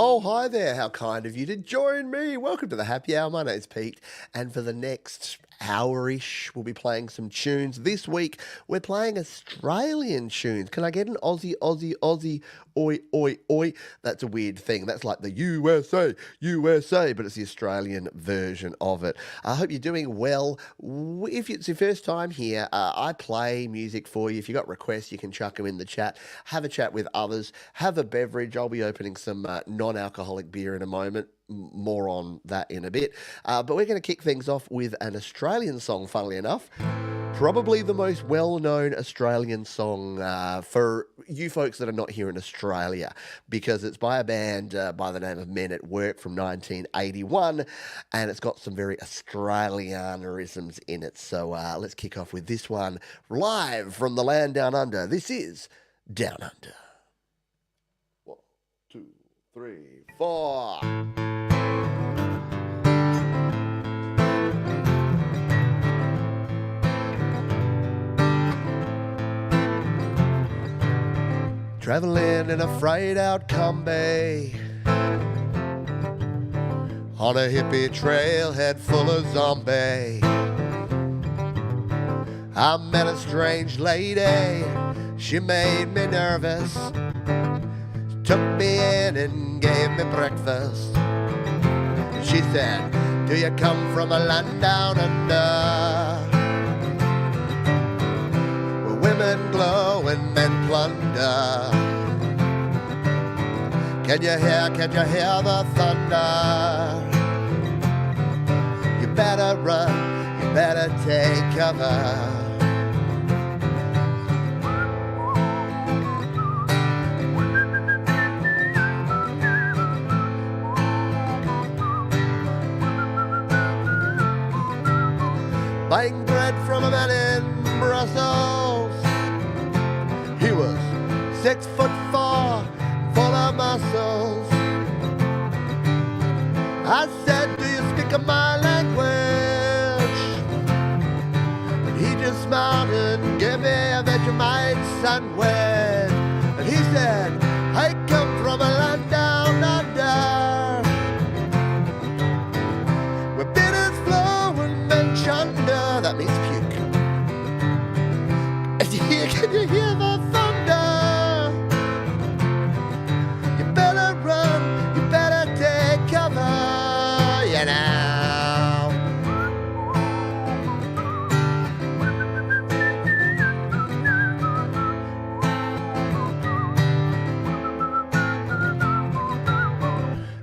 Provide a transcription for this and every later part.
Oh, hi there. How kind of you to join me. Welcome to the Happy Hour. My name's Pete. And for the next hour-ish, we'll be playing some tunes. This week, we're playing Australian tunes. Can I get an Aussie, Aussie, Aussie, oi, oi, oi? That's a weird thing. That's like the USA, USA, but it's the Australian version of it. I hope you're doing well. If it's your first time here, I play music for you. If you've got requests, you can chuck them in the chat. Have a chat with others. Have a beverage. I'll be opening some non-alcoholic beer in a moment. More on that in a bit. But we're going to kick things off with an Australian song, funnily enough. Probably the most well-known Australian song for you folks that are not here in Australia, because it's by a band by the name of Men at Work from 1981, and it's got some very Australianerisms in it. So let's kick off with this one, live from the land down under. This is Down Under. 1, 2, 3, 4. Traveling in a frayed out combi on a hippie trailhead full of zombie. I met a strange lady, she made me nervous. Took me in and gave me breakfast. She said, do you come from a land down under, where women glow and men plunder? Can you hear the thunder? You better run, you better take cover. Buying bread from a man in Brussels. He was 6'4", full of muscles. I said, do you speak my language? And he just smiled and gave me a Vegemite sandwich. And he said, I come from a land down under, where bitters flow and men chunder. That means puke. Can you hear the thunder? You better run, you better take cover, you know.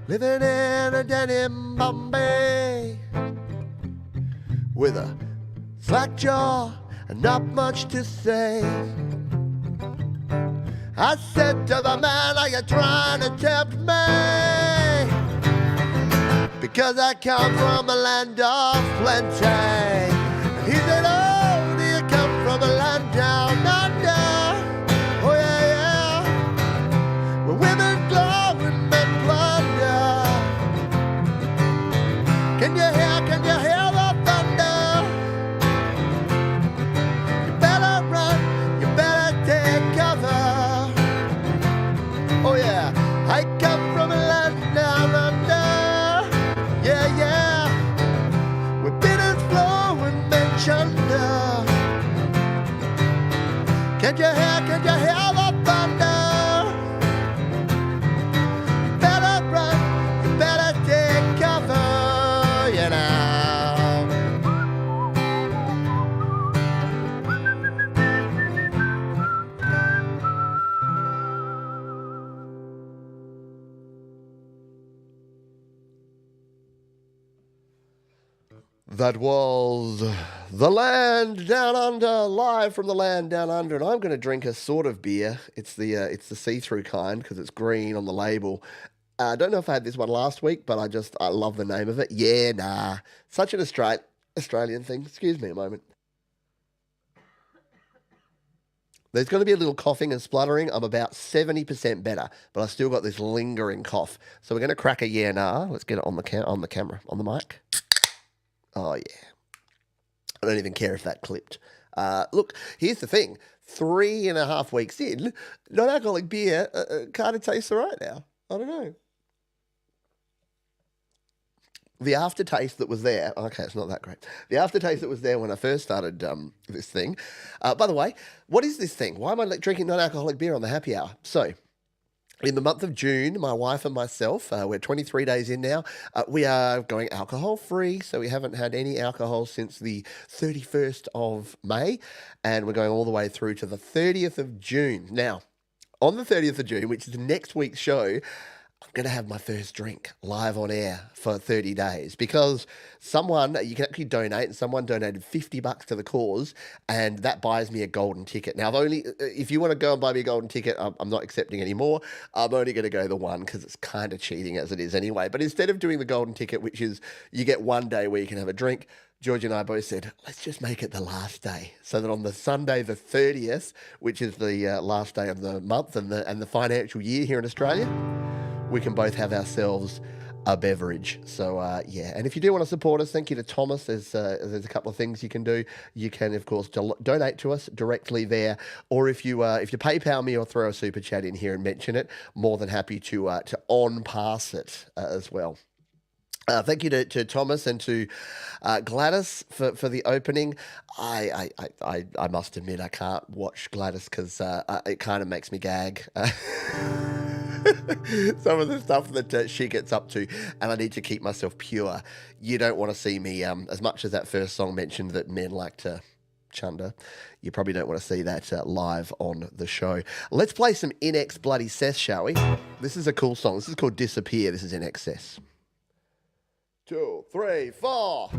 Living in a denim Bombay with a slack jaw and not much to say. I said to the man, are you trying to tempt me? Because I come from a land of plenty. And he said, oh, do you come from a land down under? Oh yeah, yeah, where women glow and men plunder. Can you hear the thunder? You better run, you better take cover. Oh yeah, I come from a land down under. Yeah, yeah, where bitters flow and men chunder. Can you hear the thunder? You better run, you better take cover, you know. That was The Land Down Under, live from the land down under, and I'm going to drink a sort of beer. It's the see-through kind because it's green on the label. I don't know if I had this one last week, but I love the name of it. Yeah, nah, such an Australian thing. Excuse me a moment. There's going to be a little coughing and spluttering. I'm about 70% better, but I've still got this lingering cough. So we're going to crack a yeah, nah. Let's get it on the camera, on the mic. Oh, yeah. I don't even care if that clipped. Look, here's the thing. 3.5 weeks in, non-alcoholic beer kind of tastes all right now. I don't know. the aftertaste that was there. Okay, it's not that great. The aftertaste that was there when I first started this thing. By the way, what is this thing? Why am I drinking non-alcoholic beer on the happy hour? So, in the month of June, my wife and myself, we're 23 days in now, we are going alcohol free. So we haven't had any alcohol since the 31st of May, and we're going all the way through to the 30th of June. Now, on the 30th of June, which is next week's show, I'm going to have my first drink live on air for 30 days because you can actually donate, and someone donated $50 to the cause, and that buys me a golden ticket. Now, if you want to go and buy me a golden ticket, I'm not accepting any more. I'm only going to go the one because it's kind of cheating as it is anyway. But instead of doing the golden ticket, which is you get one day where you can have a drink, George and I both said, let's just make it the last day so that on the Sunday, the 30th, which is the last day of the month and the financial year here in Australia, we can both have ourselves a beverage. So, yeah. And if you do want to support us, thank you to Thomas. There's a couple of things you can do. You can, of course, donate to us directly there. Or if you PayPal me or throw a super chat in here and mention it, more than happy to on-pass it as well. Thank you to Thomas and to Gladys for the opening. I must admit I can't watch Gladys because it kind of makes me gag. Some of the stuff that she gets up to, and I need to keep myself pure. You don't want to see me, as much as that first song mentioned that men like to chunder, you probably don't want to see that live on the show. Let's play some In X Bloody Cess, shall we? This is a cool song. This is called Disappear. This is In Excess. 2, 3, 4.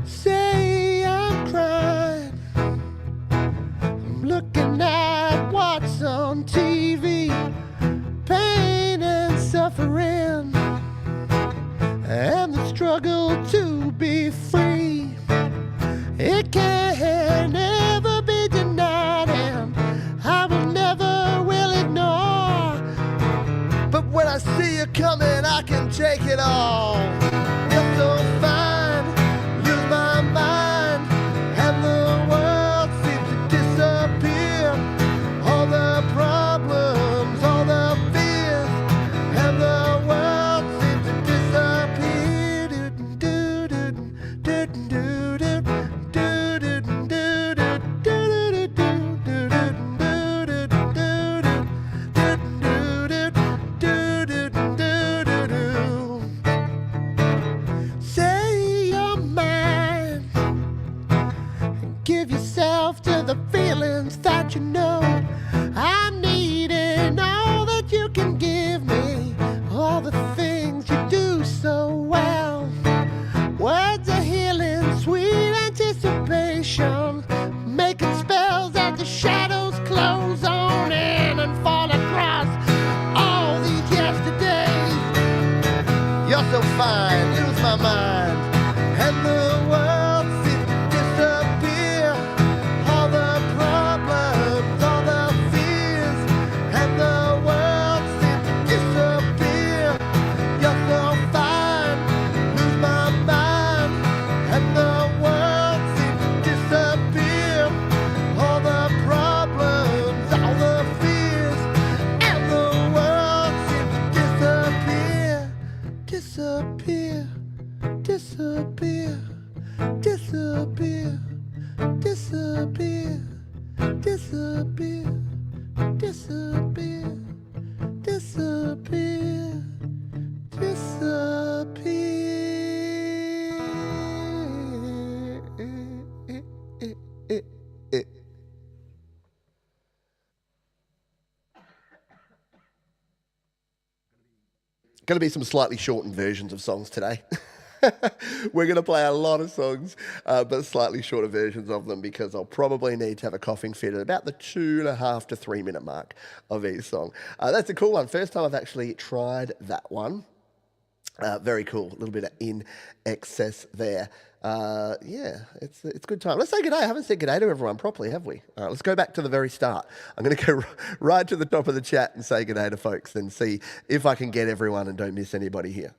Say I'm crying, I'm looking at what's on TV, pain and suffering, and the struggle to be free. It can never be denied, and I will ignore. But when I see you coming, I can take it all. You're so fine, lose my mind, and the world seems to disappear. All the problems, all the fears, and the world seems to disappear. Say you're mine, give yourself to the feelings that you know. I'm needing all that you can give me, all the things you do so well. Words are healing, sweet anticipation, making spells as the shadows close on in and fall across all these yesterdays. You're so fine, lose my mind, and the world seems to disappear. All the problems, all the fears, and the world seems to disappear. You're so fine, lose my mind, and the world seems to disappear. All the problems, all the fears, and the world seems to disappear. Disappear, disappear, disappear, disappear, disappear, disappear, disappear, disappear. Going to be some slightly shortened versions of songs today. We're going to play a lot of songs, but slightly shorter versions of them because I'll probably need to have a coughing fit at about the 2.5 to 3 minute mark of each song. That's a cool one. First time I've actually tried that one. Very cool. A little bit of In Excess there. Yeah, it's good time. Let's say g'day. I haven't said g'day to everyone properly, have we? All right, let's go back to the very start. I'm going to go right to the top of the chat and say g'day to folks, then see if I can get everyone and don't miss anybody here.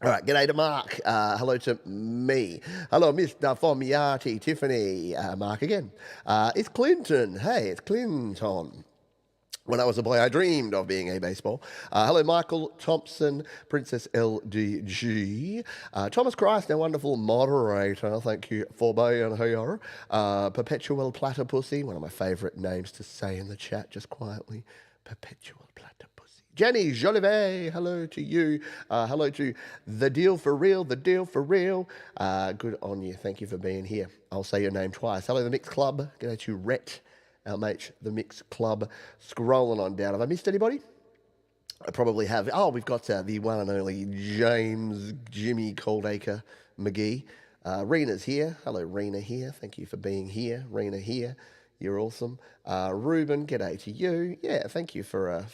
All right, g'day to Mark. Hello to me. Hello, Mr. Formiati, Tiffany. Mark again. It's Clinton. Hey, it's Clinton. When I was a boy, I dreamed of being a baseball. Hello, Michael Thompson, Princess LDG. Thomas Christ, our wonderful moderator. Thank you for being here. Perpetual Platypussy, one of my favourite names to say in the chat, just quietly. Perpetual Platypussy. Jenny Jolivet, hello to you. Hello to The Deal for Real, The Deal for Real. Good on you. Thank you for being here. I'll say your name twice. Hello, The Mix Club. G'day to Rhett. Our mate, the Mix Club, scrolling on down. Have I missed anybody? I probably have. Oh, we've got the one and only James Jimmy Coldacre McGee. Rena's here. Hello, Rena here. Thank you for being here. Rena here. You're awesome. Ruben, g'day to you. Yeah, thank you for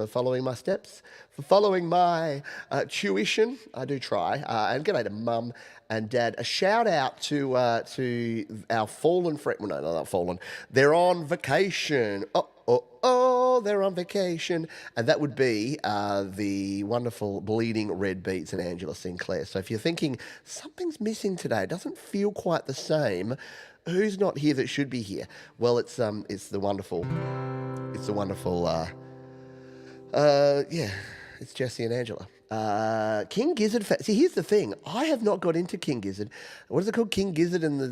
following my steps, for following my tuition. I do try. And g'day to Mum and Dad. A shout out to our fallen friend. Well, no, not fallen. They're on vacation. Oh, they're on vacation. And that would be the wonderful Bleeding Red Beats and Angela Sinclair. So if you're thinking something's missing today, it doesn't feel quite the same. Who's not here that should be here? Well, it's the wonderful, it's Jesse and Angela. King Gizzard. See, here's the thing. I have not got into King Gizzard. What is it called? King Gizzard and the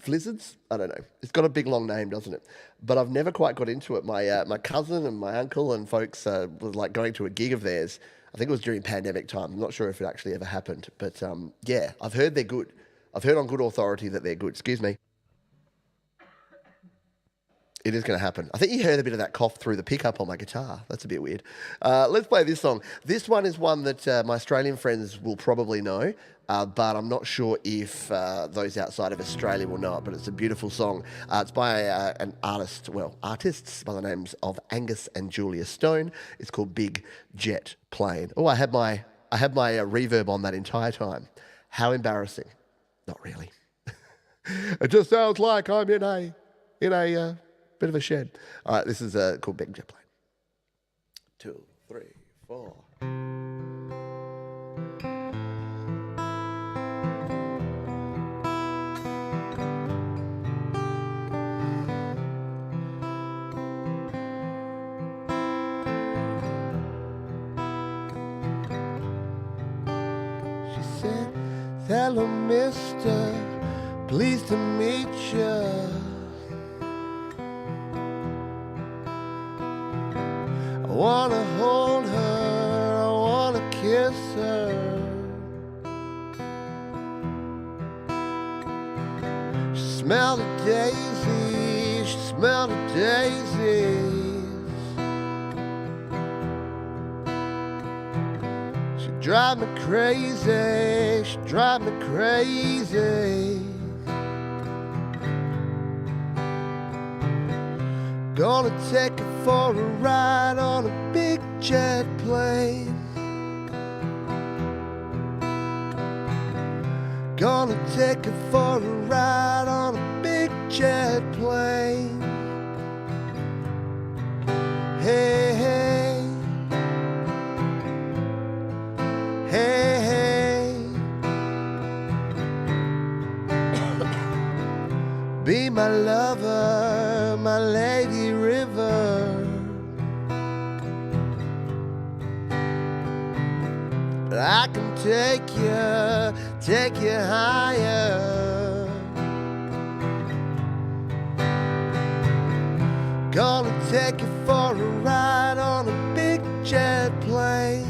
Flizzards? I don't know. It's got a big long name, doesn't it? But I've never quite got into it. My cousin and my uncle and folks was like going to a gig of theirs. I think it was during pandemic time. I'm not sure if it actually ever happened. But yeah, I've heard they're good. I've heard on good authority that they're good. Excuse me. It is going to happen. I think you heard a bit of that cough through the pickup on my guitar. That's a bit weird. Let's play this song. This one is one that my Australian friends will probably know, but I'm not sure if those outside of Australia will know it, but it's a beautiful song. It's by an artists by the names of Angus and Julia Stone. It's called Big Jet Plane. Oh, I had my reverb on that entire time. How embarrassing. Not really. It just sounds like I'm in a bit of a shed. All right, this is called Big Jet Plane. 2, 3, 4. She said, "Hello, mister, pleased to meet you. I wanna hold her, I wanna kiss her. She smelled a daisy, she smelled a daisies. She drive me crazy, she drive me crazy. Gonna take her for a ride on a big jet plane. Gonna take her for a ride on a big jet plane. Hey, hey, hey, hey. Be my lover, my lady river. I can take you higher. Gonna take you for a ride on a big jet plane.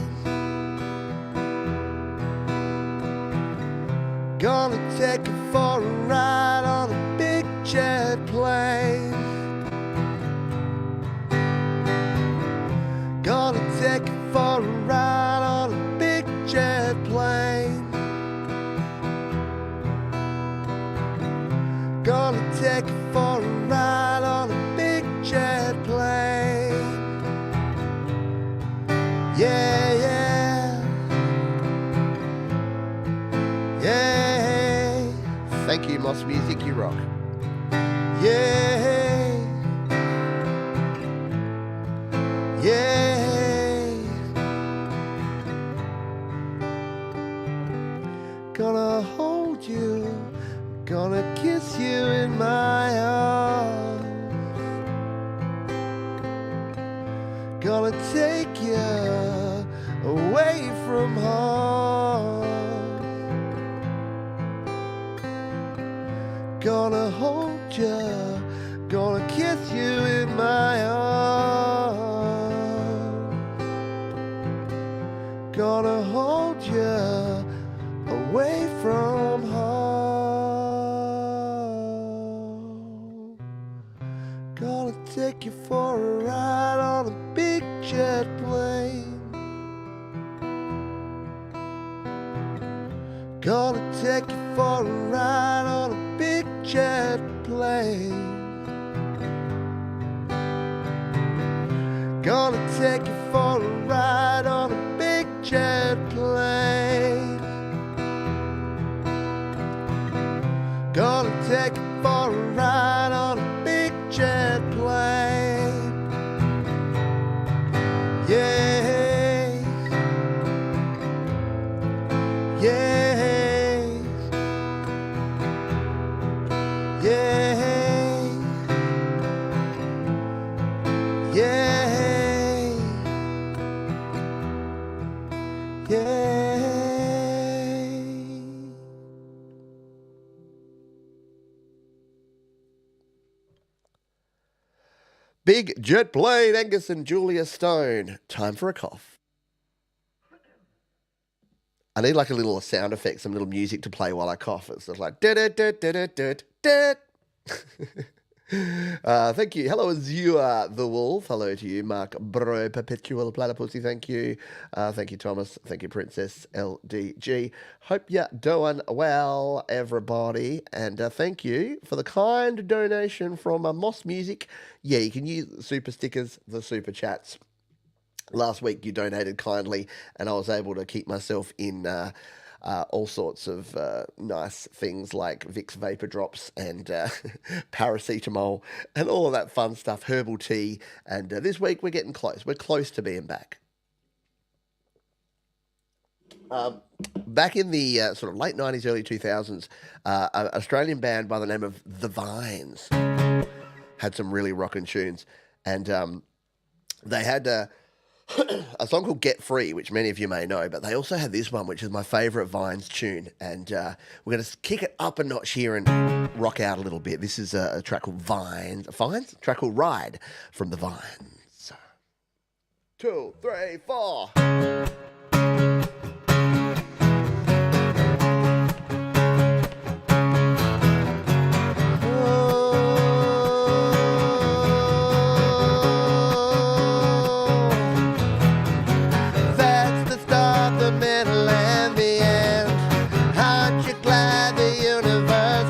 Gonna take you for a ride on a big jet plane. Gonna take you for a ride on a big jet plane. Gonna take you for a ride on a big jet plane. Thank you, Moss Music, you rock. Yeah. Yeah. Gonna hold you, gonna kiss you in my arms. Gonna take you away from home. Gonna hold you, gonna kiss you in my arms. Gonna hold you away from home. Gonna take you for a ride on a big jet plane. Gonna take you for a ride on a big jet plane. Gonna take you for a ride on a big jet plane. Gonna take you for a ride on a big jet plane. Yeah. Yeah. Yeah. Yeah. Yeah. Big jet plane, Angus and Julia Stone. Time for a cough. I need like a little sound effect, some little music to play while I cough. It's just like thank you. Hello, Azure the Wolf. Hello to you, Mark Bro Perpetual Platypussy. Thank you. Thank you, Thomas. Thank you, Princess LDG. Hope you're doing well, everybody. And thank you for the kind donation from Moss Music. Yeah, you can use the super stickers, the super chats. Last week you donated kindly, and I was able to keep myself in all sorts of nice things like Vicks Vapor Drops and paracetamol and all of that fun stuff, herbal tea. And this week we're getting close. We're close to being back. Back in the sort of late 90s, early 2000s, an Australian band by the name of The Vines had some really rockin' tunes. And they had a song called Get Free, which many of you may know, but they also had this one, which is my favourite Vines tune. And we're going to kick it up a notch here and rock out a little bit. This is a track called Vines? A track called Ride from The Vines. 2, 3, 4.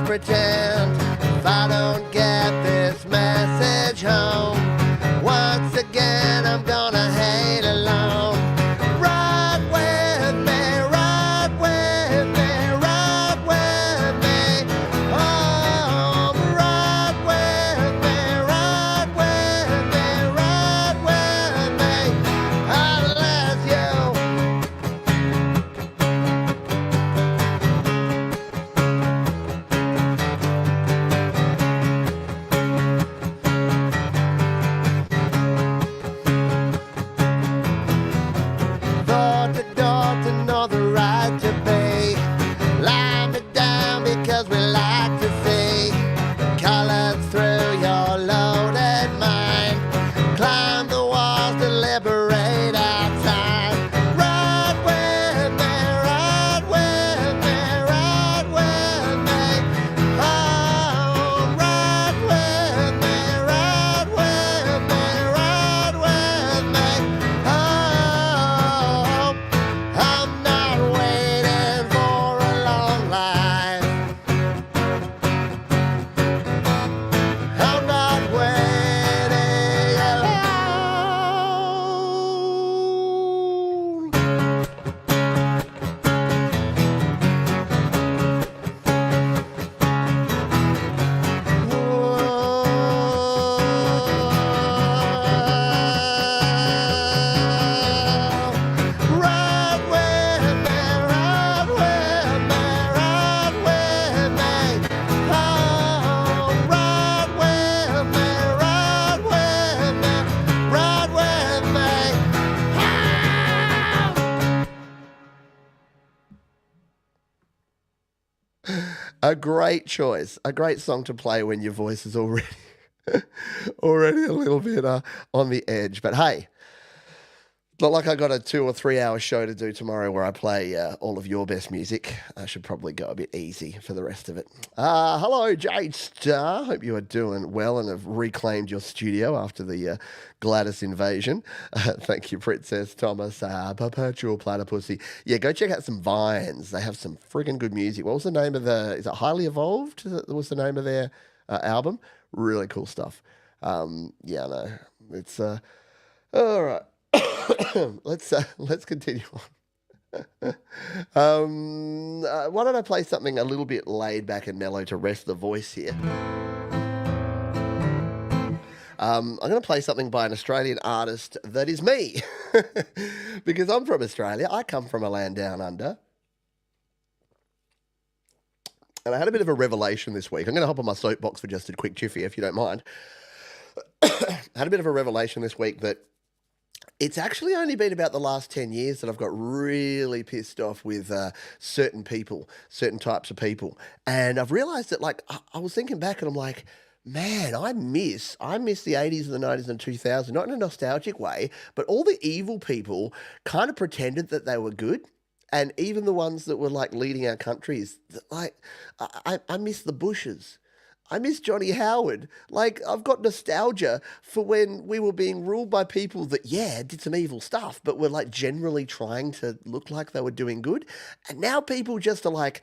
Pretend if I don't get this message home, once again I'm gonna hate alone. Right. A great choice. A great song to play when your voice is already a little bit on the edge. But hey, not like I got a 2 or 3 hour show to do tomorrow where I play all of your best music. I should probably go a bit easy for the rest of it. Hello, Jade Star. Hope you are doing well and have reclaimed your studio after the Gladys invasion. Thank you, Princess Thomas. Perpetual Platypussy. Yeah, go check out some Vines. They have some friggin' good music. What was the name of is it Highly Evolved? Was the name of their album? Really cool stuff. Yeah, I know. It's, all right. Let's continue on. Why don't I play something a little bit laid back and mellow to rest the voice here? I'm going to play something by an Australian artist that is me, because I'm from Australia. I come from a land down under. And I had a bit of a revelation this week. I'm going to hop on my soapbox for just a quick jiffy, if you don't mind. I had a bit of a revelation this week that it's actually only been about the last 10 years that I've got really pissed off with certain people, certain types of people. And I've realized that, like, I was thinking back and I'm like, man, I miss the 80s and the 90s and 2000s, not in a nostalgic way, but all the evil people kind of pretended that they were good. And even the ones that were, like, leading our countries, like, I miss the Bushes. I miss Johnny Howard. Like, I've got nostalgia for when we were being ruled by people that, yeah, did some evil stuff, but were, like, generally trying to look like they were doing good. And now people just are like,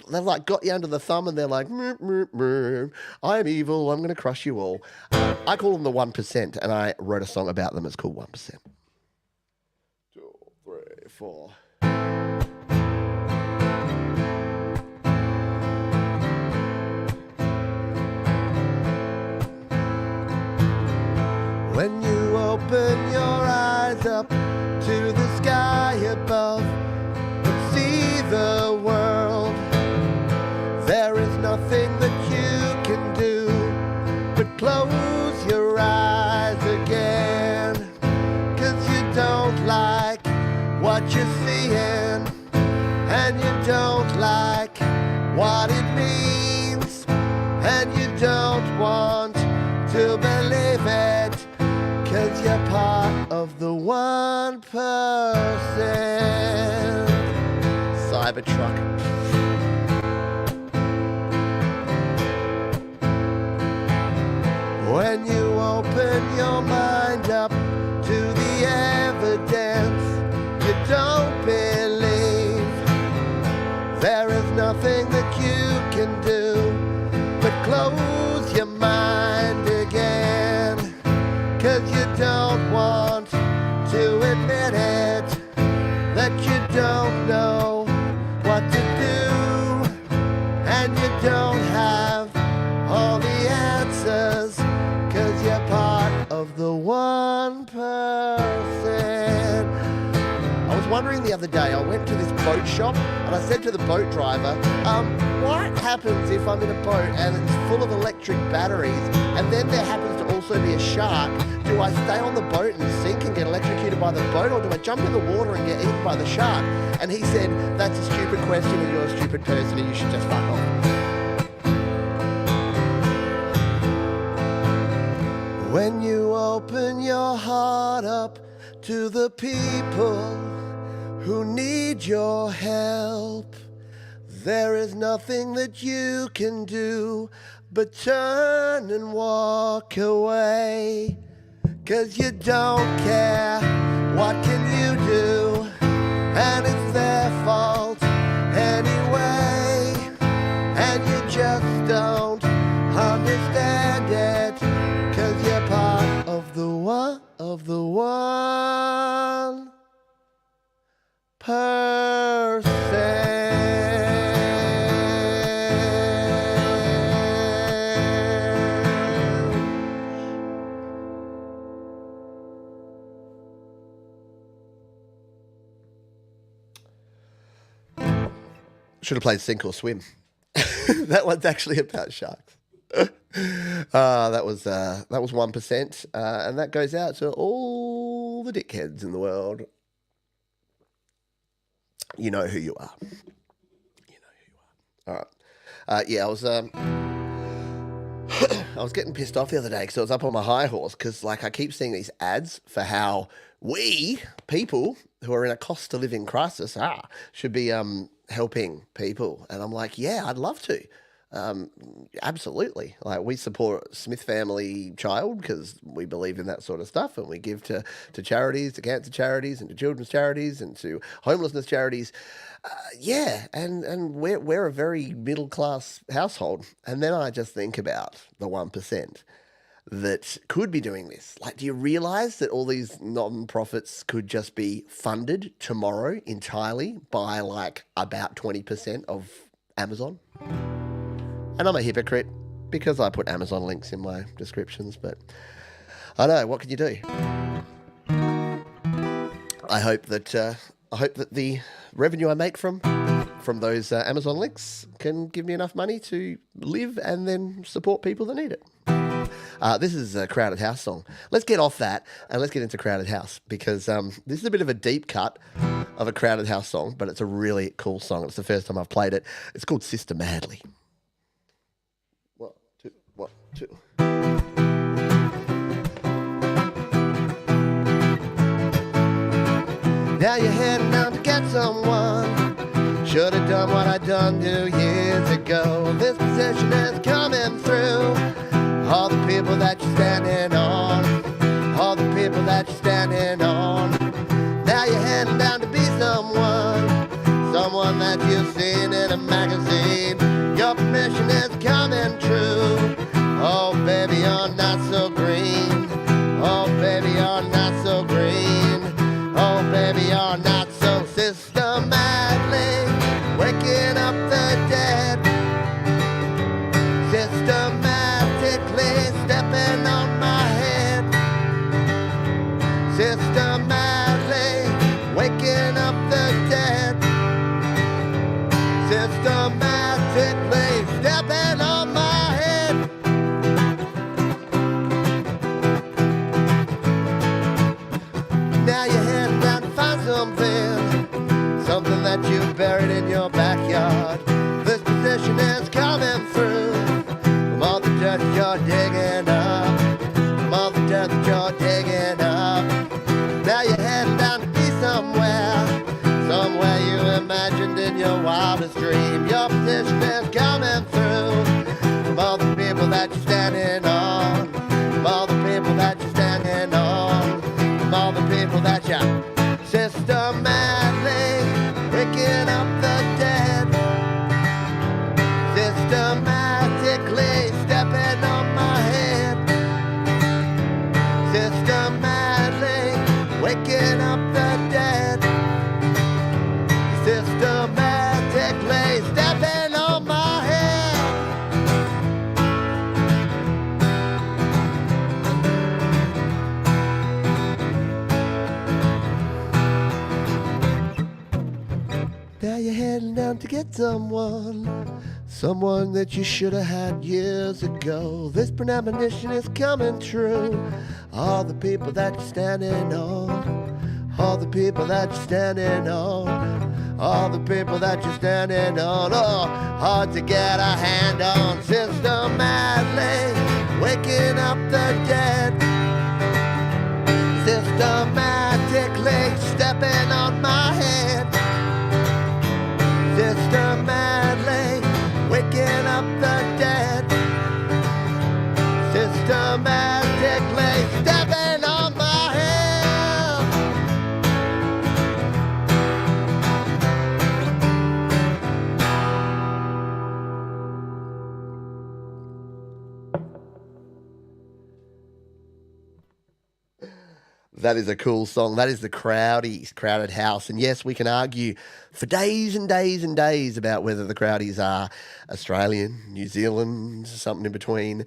they've, like, got you under the thumb and they're like, I'm evil, I'm going to crush you all. I call them the 1%, and I wrote a song about them. It's called 1%. 2, 3, 4. When you open your eyes up to the sky above and see the world, there is nothing that you can do but close your eyes again, 'cause you don't like what you're seeing, and you don't like what it means, and you don't want to believe it, 'cause you're part of the 1%. Cybertruck. When you open your mind up to the evidence you don't believe, there is nothing that you can do but close your mind again, 'cause you don't want to admit it, that you don't know what to do, and you don't have all the answers, 'cause you're part of the 1%. I was wondering the other day, I went to this boat shop and I said to the boat driver, what happens if I'm in a boat and it's full of electric batteries and then there happens to also be a shark? Do I stay on the boat and sink and get electrocuted by the boat, or do I jump in the water and get eaten by the shark? And he said, that's a stupid question and you're a stupid person and you should just fuck off. When you open your heart up to the people who need your help, there is nothing that you can do but turn and walk away, 'cause you don't care, what can you do, and it's their fault anyway, and you just don't understand it, 'cause you're part of the 1%. Should have played Sink or Swim. That one's actually about sharks. That was 1%, and that goes out to all the dickheads in the world. You know who you are. You know who you are. All right. Yeah, I was getting pissed off the other day because I was up on my high horse because, like, I keep seeing these ads for how we, people who are in a cost of living crisis, should be helping people. And I'm like, yeah, I'd love to. Um, Absolutely. Like, we support Smith Family Child because we believe in that sort of stuff, and we give to charities, to cancer charities, and to children's charities, and to homelessness charities. Yeah, and we're a very middle class household, and then I just think about the 1% that could be doing this. Like, do you realize that all these non-profits could just be funded tomorrow entirely by like about 20% of Amazon? And I'm a hypocrite because I put Amazon links in my descriptions, but I know, what can you do? I hope that the revenue I make from those Amazon links can give me enough money to live and then support people that need it. This is a Crowded House song. Let's get off that and let's get into Crowded House because this is a bit of a deep cut of a Crowded House song, but it's a really cool song. It's the first time I've played it. It's called Sister Madly. One, two, one, two. Now you're heading out to get someone. Should have done what I done 2 years ago. This position is coming through. All the people that you're standing on. All the people that you're standing on. Now you're heading down to be someone. Someone that you've seen in a magazine. Your permission is coming true. Oh baby, you're not so green. Oh baby, you're not so green. Oh baby, you're not so systematically waking up the dead. Systematically stepping on my head. Systematically waking up the dead. Systematically stepping on my head. Now you're heading down to find something that you buried in your backyard. This position is coming through from all the dirt that you're digging up. From all the dirt that you're digging up. Now you're heading down to be somewhere you imagined in your wildest dream. Your position is coming through from all the people that you're standing on. From all the people that you're standing on. From all the people that you're systematically picking up the dead. Systematically stepping on my head. Systematically waking up the dead. Systematically stepping on my head. Now you're heading down to get someone that you should have had years ago. This premonition is coming true. All the people that you're standing on. All the people that you're standing on. All the people that you're standing on. Oh, hard to get a hand on. Systematically waking up the dead. Systematically stepping on my head. Systematically waking up the dead. Systematically stepping on my head. That is a cool song. That is the Crowdies, Crowded House. And yes, we can argue for days and days and days about whether the Crowdies are Australian, New Zealand, something in between.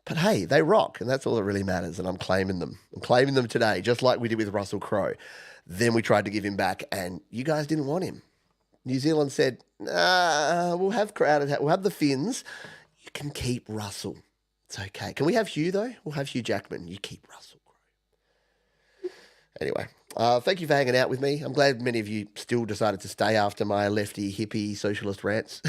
But hey, they rock, and that's all that really matters, and I'm claiming them. I'm claiming them today, just like we did with Russell Crowe. Then we tried to give him back, and you guys didn't want him. New Zealand said, nah, we'll have we'll have the Finns. You can keep Russell. It's okay. Can we have Hugh, though? We'll have Hugh Jackman. You keep Russell. Anyway, thank you for hanging out with me. I'm glad many of you still decided to stay after my lefty, hippie, socialist rants.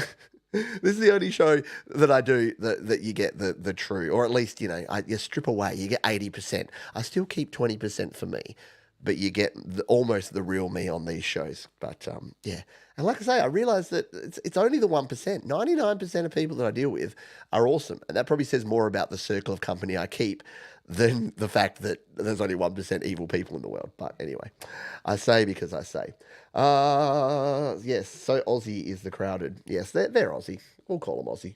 This is the only show that I do that you get the true, or at least, you strip away, you get 80%. I still keep 20% for me, but you get almost the real me on these shows. But yeah. And like I say, I realise that it's only the 1%. 99% of people that I deal with are awesome. And that probably says more about the circle of company I keep than the fact that there's only 1% evil people in the world. But anyway, I say because I say. Yes, so Aussie is the crowded. Yes, they're Aussie. We'll call them Aussie.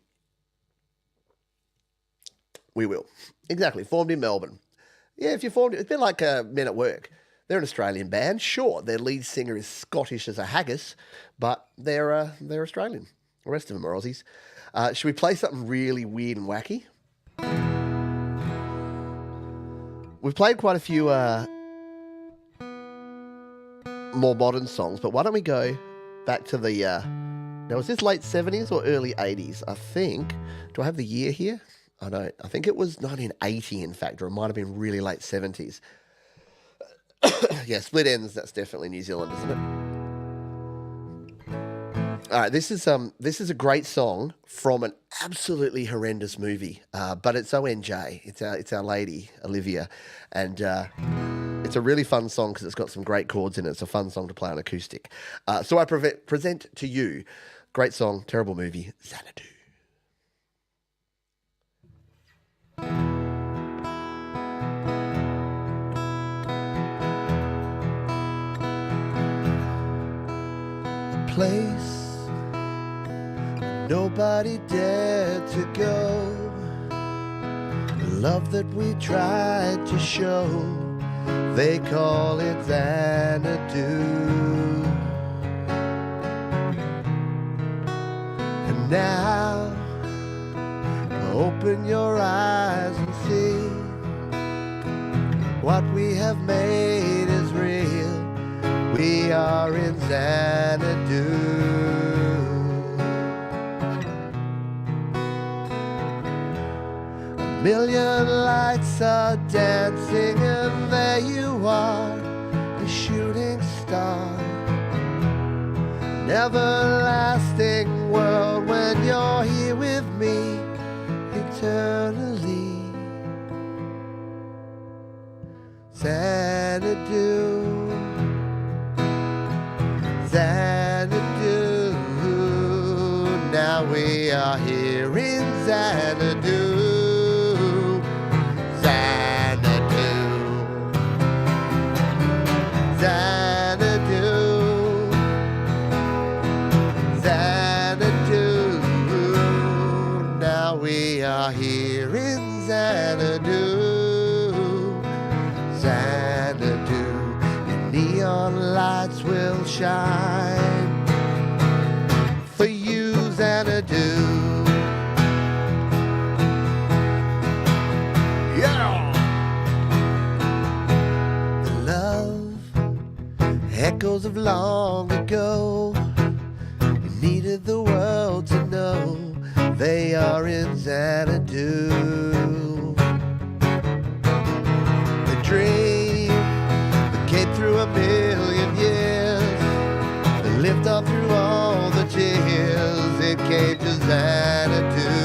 We will. Exactly. Formed in Melbourne. Yeah, if you formed it's a bit like Men at Work. They're an Australian band. Sure, their lead singer is Scottish as a haggis, but they're Australian. The rest of them are Aussies. Should we play something really weird and wacky? We've played quite a few more modern songs, but why don't we go back to the... now, was this late 70s or early 80s? I think... Do I have the year here? I don't. I think it was 1980, in fact, or it might have been really late 70s. Yeah, Split Ends, that's definitely New Zealand, isn't it? All right, this is a great song from an absolutely horrendous movie, but it's ONJ. It's our lady Olivia, and it's a really fun song because it's got some great chords in it. It's a fun song to play on acoustic. So I present to you, great song, terrible movie, Xanadu. Place nobody dared to go. The love that we tried to show, they call it Xanadu. And now open your eyes and see what we have made is real. We are in Xanadu. A million lights are dancing, and there you are, the shooting star. An everlasting world when you're here with me eternally. Xanadu. Xanadu, now we are here in Xanadu. Xanadu, Xanadu, Xanadu, now we are here in Xanadu. Xanadu, and neon lights will shine for you, Xanadu. Yeah! The love, echoes of long ago, you needed the world to know they are in Zadoo. The dream that came through a million years, that lived on through all the tears, it came to Zadoo.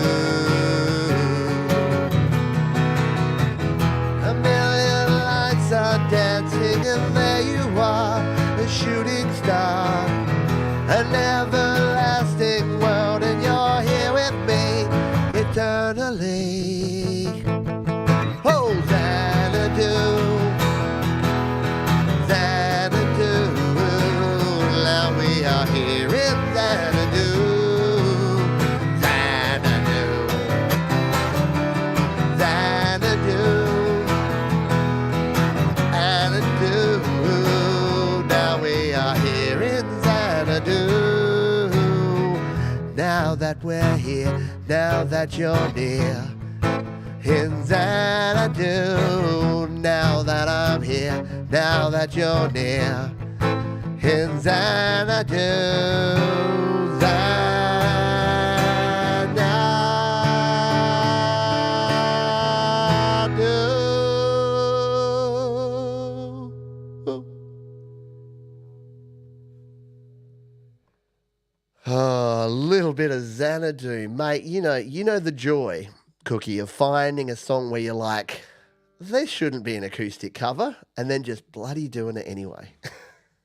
A million lights are dancing, and there you are, a shooting star, an everlasting world, and you're here with me eternally. Oh, Xanadu, Xanadu, now we are here in Xanadu. Xanadu, Xanadu, Xanadu, now we are here in Xanadu. Now that we're here, now that you're near, in Xanadu. Now that I'm here, now that you're near, in Xanadu. Xanadu. Oh, a little bit of Xanadu, mate. You know the joy, Cookie, of finding a song where you're like, there shouldn't be an acoustic cover, and then just bloody doing it anyway.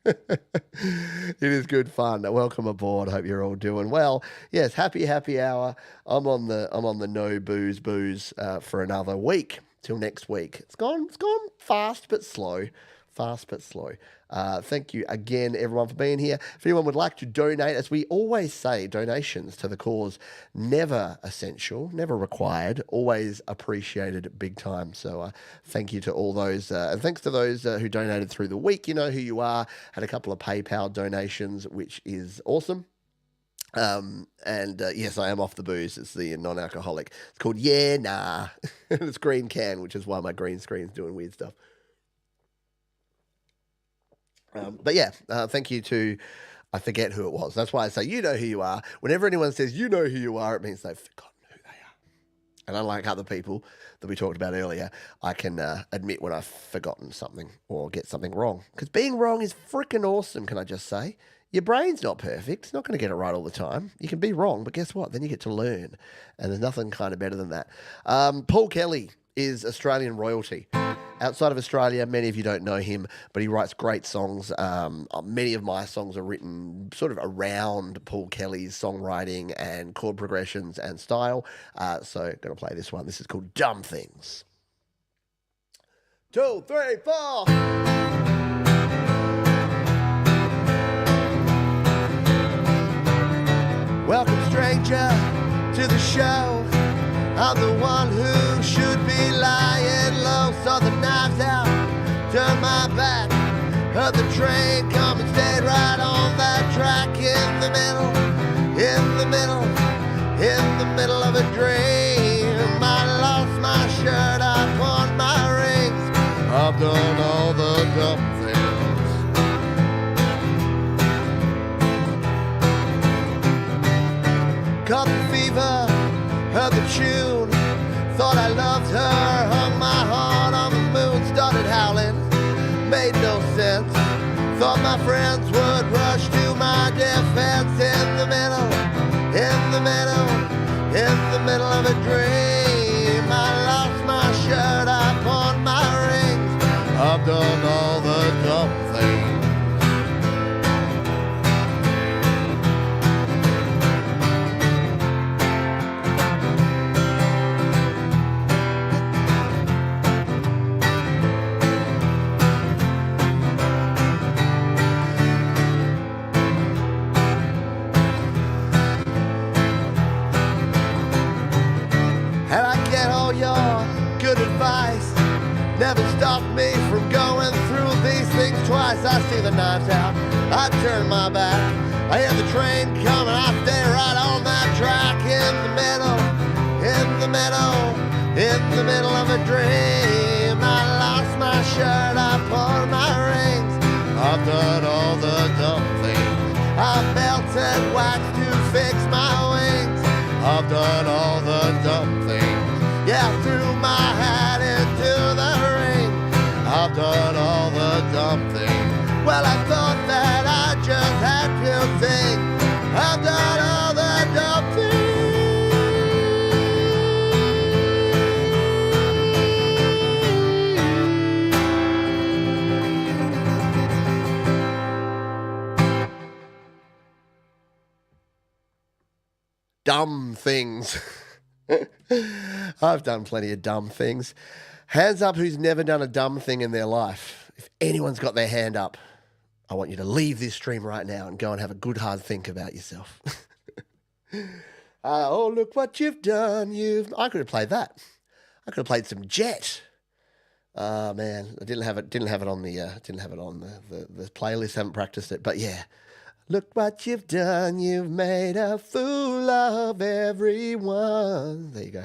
It is good fun. Welcome aboard. Hope you're all doing well. Yes, happy hour. I'm on the no booze for another week till next week. It's gone fast but slow. Fast but slow. Thank you again, everyone, for being here. If anyone would like to donate, as we always say, donations to the cause, never essential, never required, always appreciated big time. So thank you to all those, and thanks to those who donated through the week. You know who you are. Had a couple of PayPal donations, which is awesome. Yes, I am off the booze. It's the non-alcoholic. It's called Yeah Nah. It's green can, which is why my green screen's doing weird stuff. But yeah, thank you to, I forget who it was. That's why I say, you know who you are. Whenever anyone says, you know who you are, it means they've forgotten who they are. And unlike other people that we talked about earlier, I can admit when I've forgotten something or get something wrong. Because being wrong is freaking awesome, can I just say? Your brain's not perfect. It's not going to get it right all the time. You can be wrong, but guess what? Then you get to learn. And there's nothing kind of better than that. Paul Kelly is Australian royalty. Outside of Australia, many of you don't know him, but he writes great songs. Many of my songs are written sort of around Paul Kelly's songwriting and chord progressions and style. So I'm going to play this one. This is called Dumb Things. 2, 3, 4. Welcome, stranger, to the show. I'm the one who should be lying low. Saw the knives out, turned my back. Heard the train come and stayed right on that track. In the middle of a dream. I lost my shirt, I pawned my rings. I've done all the dumb things. Caught the fever, heard the tune, thought I loved her, hung my heart on the moon, started howling, made no sense, thought my friends would rush to my defense. In the middle of a dream, I lost my shirt, I pawned my rings, I've done all the dumb things. Never stopped me from going through these things twice. I see the knives out, I turn my back. I hear the train coming, I stay right on that track. In the middle of a dream. I lost my shirt, I pawned my rings. I've done all the dumb things. I belted wax to fix my wings. I've done all the dumb things. Yeah, I threw my hat into the ring. I've done all the dumb things. Well, I thought that I just had to sing. I've done all the dumb things. Dumb things. I've done plenty of dumb things. Hands up who's never done a dumb thing in their life. If anyone's got their hand up, I want you to leave this stream right now and go and have a good hard think about yourself. Oh, look what you've done. I could have played that. I could have played some Jet. Oh man, I didn't have it on the playlist. Haven't practiced it, but yeah. Look what you've done, you've made a fool of everyone. There you go.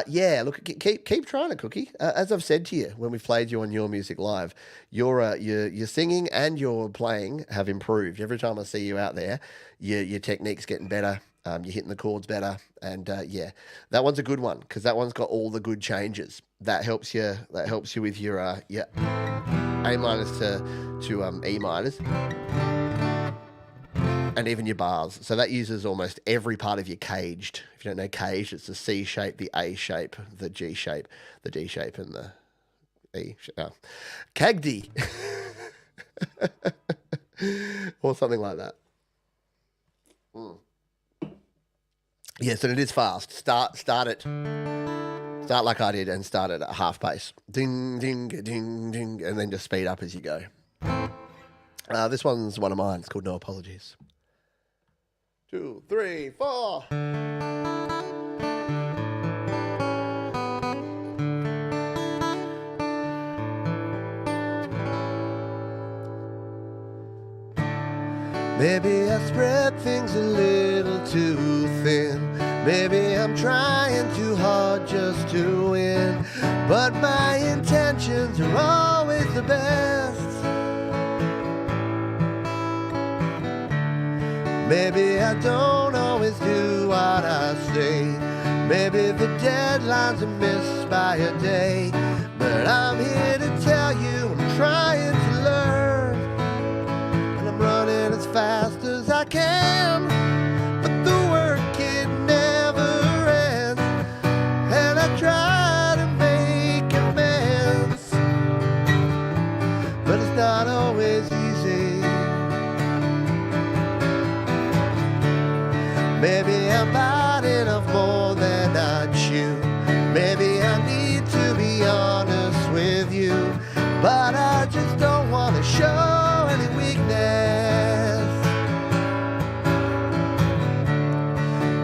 Yeah, look, keep trying it, Cookie. As I've said to you when we've played you on Your Music Live, your singing and your playing have improved. Every time I see you out there, your technique's getting better. You're hitting the chords better, and yeah, that one's a good one because that one's got all the good changes. That helps you. That helps you with your A minors to E minors. and even your bars. So that uses almost every part of your caged. If you don't know caged, it's the C shape, the A shape, the G shape, the D shape, and the E shape. Oh. Cagdy. Or something like that. Yes, and it is fast. Start it. Start like I did and start it at half pace. Ding, ding, ding, ding, and then just speed up as you go. This one's one of mine. It's called No Apologies. 2, 3, 4. Maybe I spread things a little too thin. Maybe I'm trying too hard just to win. But my intentions are always the best. Maybe I don't always do what I say. Maybe the deadlines are missed by a day. But I'm here to tell you I'm trying to learn. And I'm running as fast as I can. But the work, it never ends. And I try to make amends. But it's not always easy. Maybe I'm biting off more than I chew. Maybe I need to be honest with you. But I just don't want to show any weakness.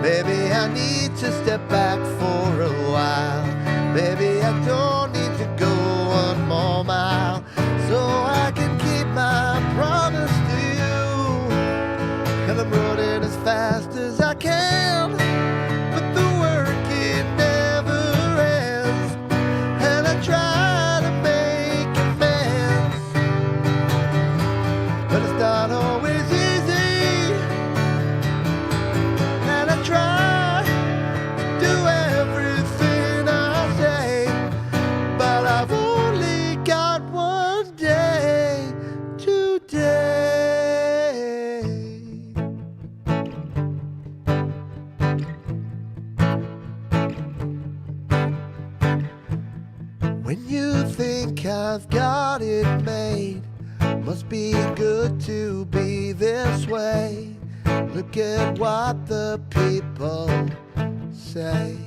Maybe I need to step back for a while. Maybe I don't need to go one more mile. So I can keep my promise to you. And I'm running as fast as I can. But the work, it never ends. And I try to make amends. But it's not always easy. And I try to do everything I say. But I've only got one day today. When you think I've got it made, must be good to be this way. Look at what the people say.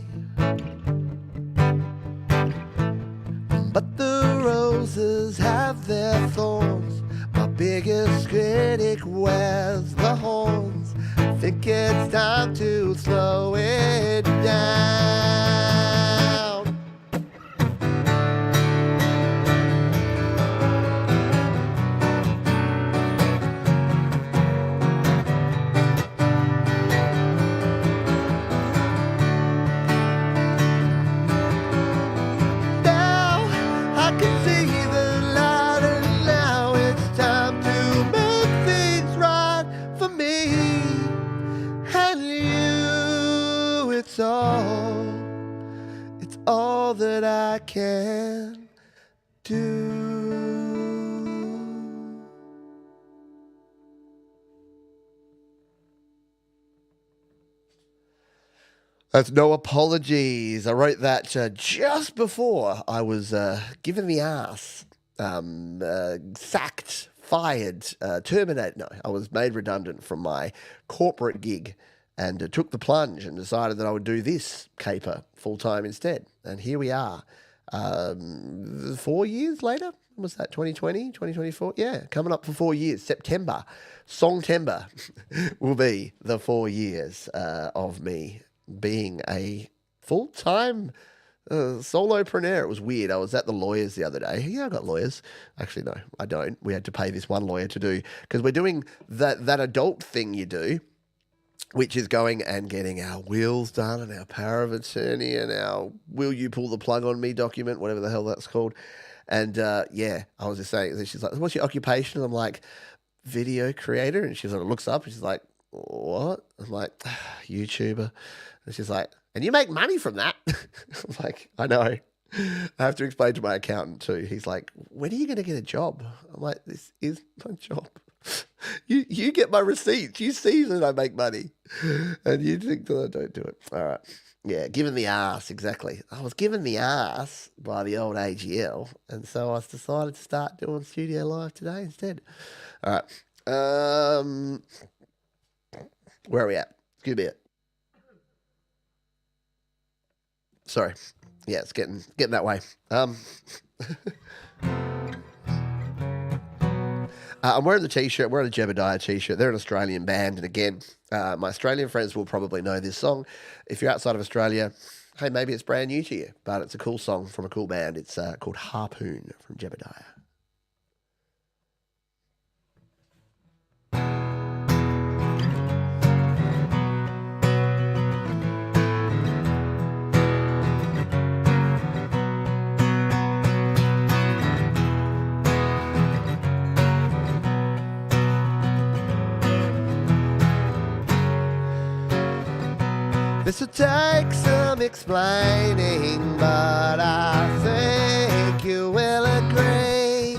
But the roses have their thorns. My biggest critic wears the horns. Think it's time to slow it down. Now I can see the light, and now it's time to make things right for me and you. It's all that I can do. That's No Apologies. I wrote that just before I was given the ass, sacked, fired, terminated. No, I was made redundant from my corporate gig and took the plunge and decided that I would do this caper full time instead. And here we are, 4 years later. When was that, 2020, 2024? Yeah, coming up for 4 years. September, Songtember will be the 4 years of me being a full-time solopreneur. It was weird. I was at the lawyers the other day. Yeah, I got lawyers. Actually, no, I don't. We had to pay this one lawyer to do, because we're doing that adult thing you do, which is going and getting our wills done and our power of attorney and our will you pull the plug on me document, whatever the hell that's called. And yeah, I was just saying, she's like, what's your occupation? And I'm like, video creator. And she sort of looks up and she's like, what? I'm like, YouTuber. And she's like, and you make money from that? I'm like, I know. I have to explain to my accountant too. He's like, when are you going to get a job? I'm like, this is my job. You get my receipts. You see that I make money, and you think that I don't do it. All right. Yeah, given the ass, exactly. I was given the ass by the old AGL, and so I decided to start doing Studio Live today instead. All right. Where are we at? Excuse me. Sorry. Yeah, it's getting that way. I'm wearing the t-shirt. Wearing a Jebediah t-shirt. They're an Australian band, and again, my Australian friends will probably know this song. If you're outside of Australia, hey, maybe it's brand new to you, but it's a cool song from a cool band. It's called Harpoon from Jebediah. This'll take some explaining, but I think you will agree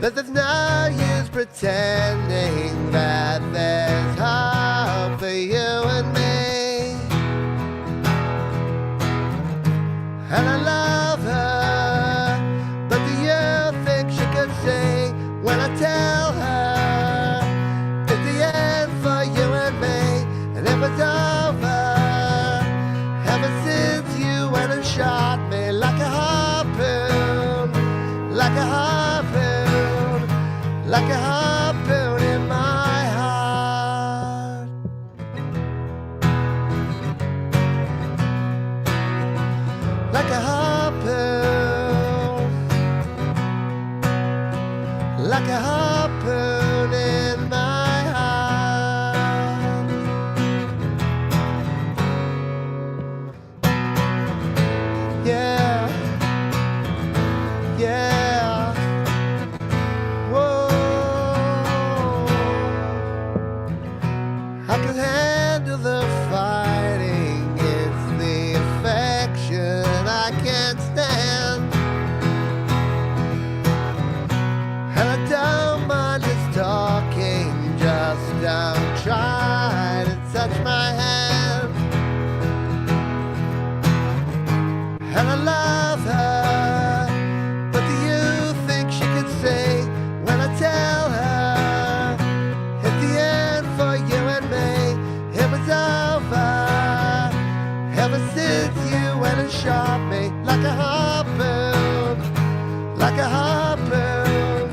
that there's no use pretending that there's hope for you and me. And I love her, but do you think she can see when I tell her it was over ever since you went and shot me like a harpoon, like a harpoon, like a harpoon in my heart. Like a harpoon, like a harpoon in my heart. Yeah, yeah, whoa. I can handle the fighting, it's the affection I can't stand. And I don't mind just talking, just don't try to touch my hand. And I love her, but do you think she can see when I tell her at the end for you and me it was over ever since you went and shot me like a harpoon, like a harpoon,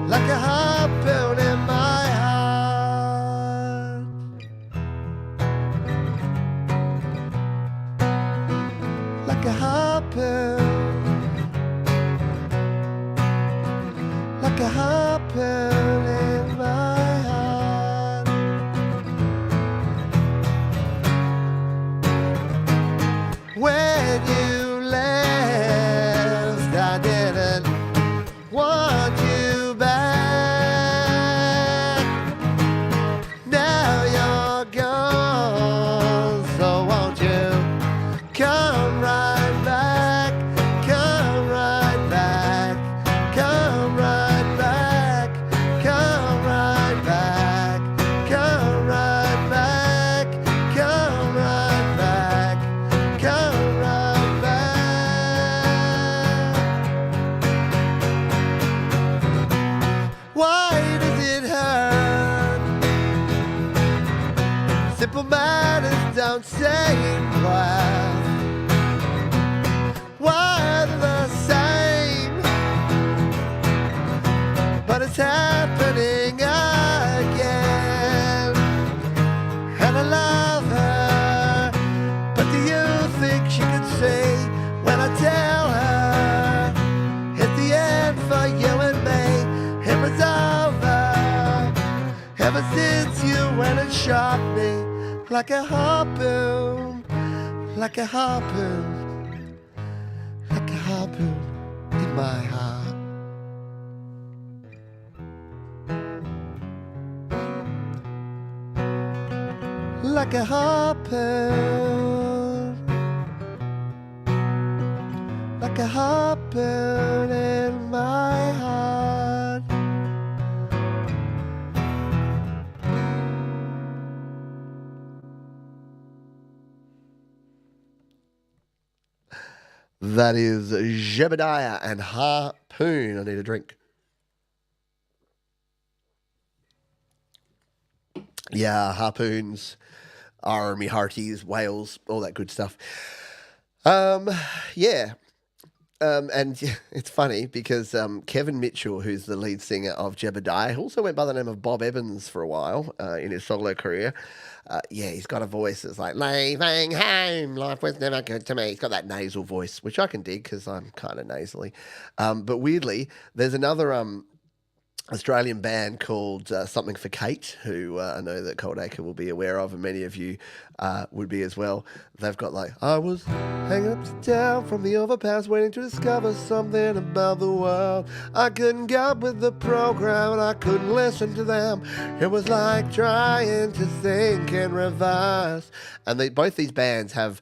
like a harpoon in my heart. Like a harpoon, like a harpoon in my heart. When you left, I didn't want you back. Now you're gone, so won't you come right back, come right back, come right back, come right back, come right back, come right back, come right back. Why does it hurt? Simple matters don't seem class. Why the same? But it's happening again. And I love her, but do you think she can see when I tell her at the end for you and me it was over ever since you went and shot me like a harpoon, like a harpoon, like a harpoon in my heart. Like a harpoon, like a harpoon in my heart. That is Jebediah and Harpoon. I need a drink. Yeah, harpoons, army hearties, whales, all that good stuff. Um, yeah. And yeah, it's funny because Kevin Mitchell, who's the lead singer of Jebediah, also went by the name of Bob Evans for a while in his solo career. Yeah, he's got a voice that's like, leaving home, life was never good to me. He's got that nasal voice, which I can dig because I'm kind of nasally. But weirdly, there's another Australian band called Something for Kate, who I know that Coldacre will be aware of, and many of you would be as well. They've got like, I was hanging uptown from the overpass waiting to discover something about the world. I couldn't get up with the program and I couldn't listen to them. It was like trying to think and revise. And both these bands have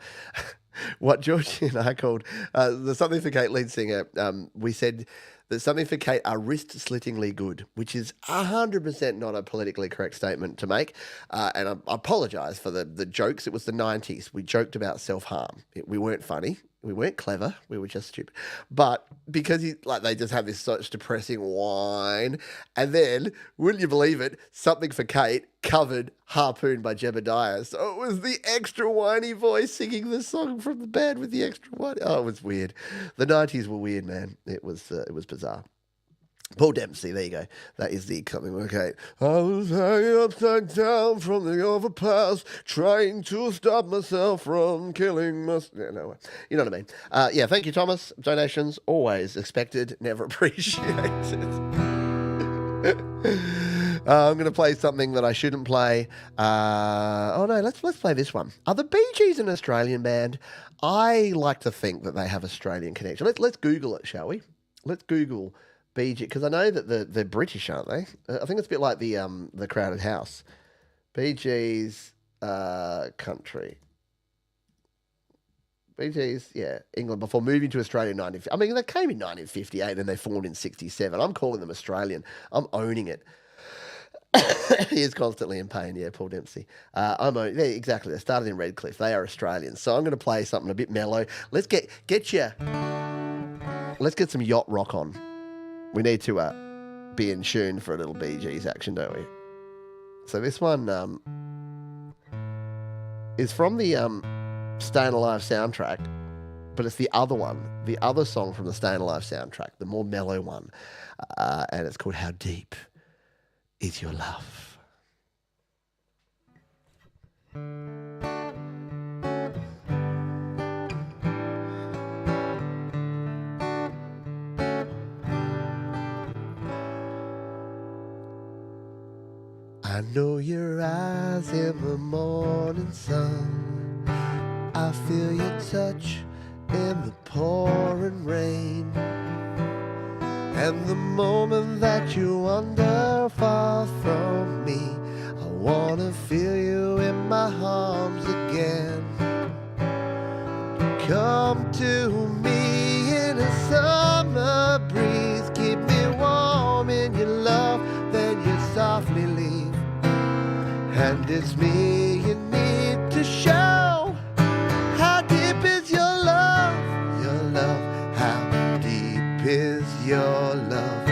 what Georgie and I called the Something for Kate lead singer. We said that Something for Kate are wrist-slittingly good, which is 100% not a politically correct statement to make. And I apologise for the jokes. It was the 90s. We joked about self-harm. We weren't funny. We weren't clever. We were just stupid. But because they just have this such depressing whine. And then, wouldn't you believe it, Something for Kate covered Harpoon by Jebediah. So it was the extra whiny voice singing the song from the band with the extra whiny. Oh, it was weird. The 90s were weird, man. It was bizarre. Paul Dempsey, there you go. That is the Something for Kate. I was hanging upside down from the overpass, trying to stop myself from killing myself. Yeah, no, you know what I mean. Yeah, thank you, Thomas. Donations always expected, never appreciated. I'm going to play something that I shouldn't play. Oh no, let's play this one. Are the Bee Gees an Australian band? I like to think that they have Australian connection. Let's Google it, shall we? Let's Google Bee Gees, because I know that they're British, aren't they? I think it's a bit like the Crowded House. Bee Gees country. Bee Gees, yeah, England before moving to Australia in 1950. I mean, they came in 1958 and they formed in 67. I'm calling them Australian. I'm owning it. He is constantly in pain, yeah, Paul Dempsey. Yeah, exactly. They started in Redcliffe. They are Australians. So I'm going to play something a bit mellow. Let's get some yacht rock on. We need to be in tune for a little Bee Gees action, don't we? So this one is from the Staying Alive soundtrack, but it's the other one, the other song from the Staying Alive soundtrack, the more mellow one, and it's called How Deep Is Your Love? I know your eyes in the morning sun. I feel your touch in the pouring rain. And the moment that you wander far from me, I wanna feel you in my arms again. Come to me in a summer breeze, keep me warm in your love, then you softly leave. And it's me you need to show. How deep is your love? Your love, how deep is your love?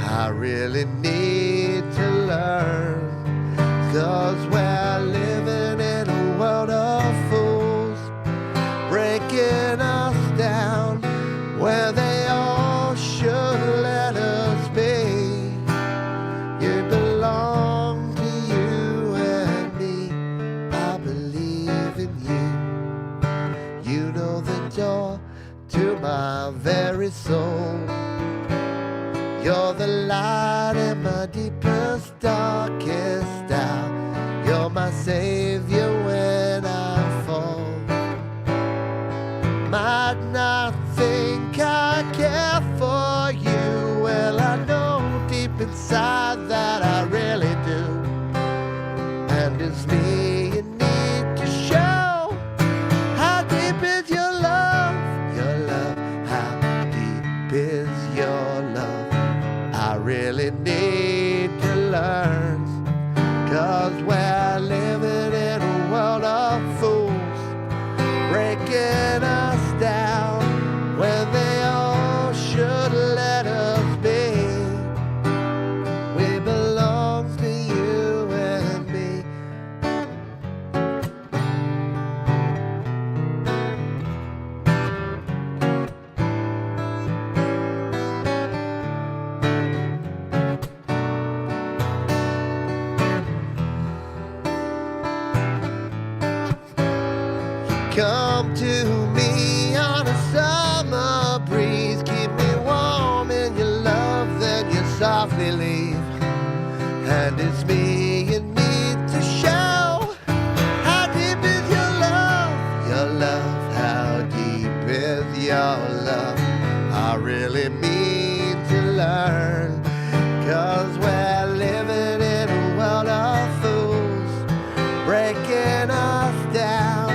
I really need to learn. 'Cause we're living in a world of fools, breaking us down where they all should let us be. You belong to you and me. I believe in you. You know the door to my very soul. You're the light in my deepest, darkest hour. You're my savior when I fall. Might not think I care for you. Well, I know deep inside that I really do. And it's me you need to show. How deep is your love? Your love, how deep is your love? I really need to learn. 'Cause we're living in a world of fools, breaking us down And it's me you need to show. How deep is your love? Your love, how deep is your love? I really mean to learn, 'cause we're living in a world of fools, breaking us down